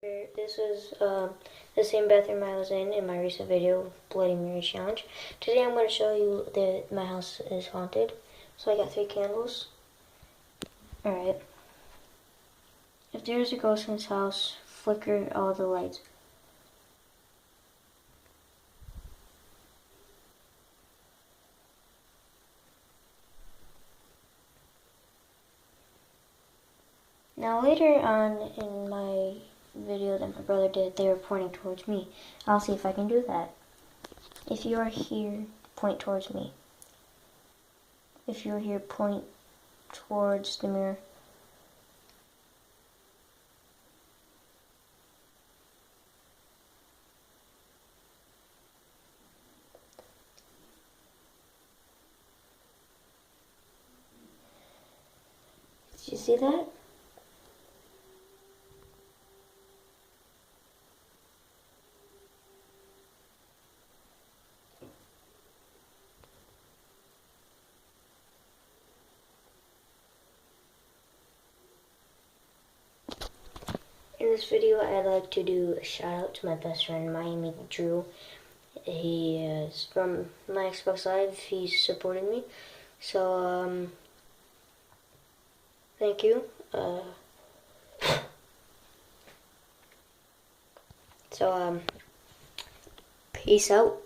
This is the same bathroom I was in my recent video, Bloody Mary Challenge. Today I'm going to show you that my house is haunted. So I got 3 candles. Alright. If there's a ghost in this house, flicker all the lights. Now later on in my video that my brother did, they were pointing towards me. I'll see if I can do that. If you are here, point towards me. If you're here, point towards the mirror. Did you see that? In this video, I'd like to do a shout out to my best friend, Miami Drew. He is from my Xbox Live. He's supported me. So, thank you. Peace out.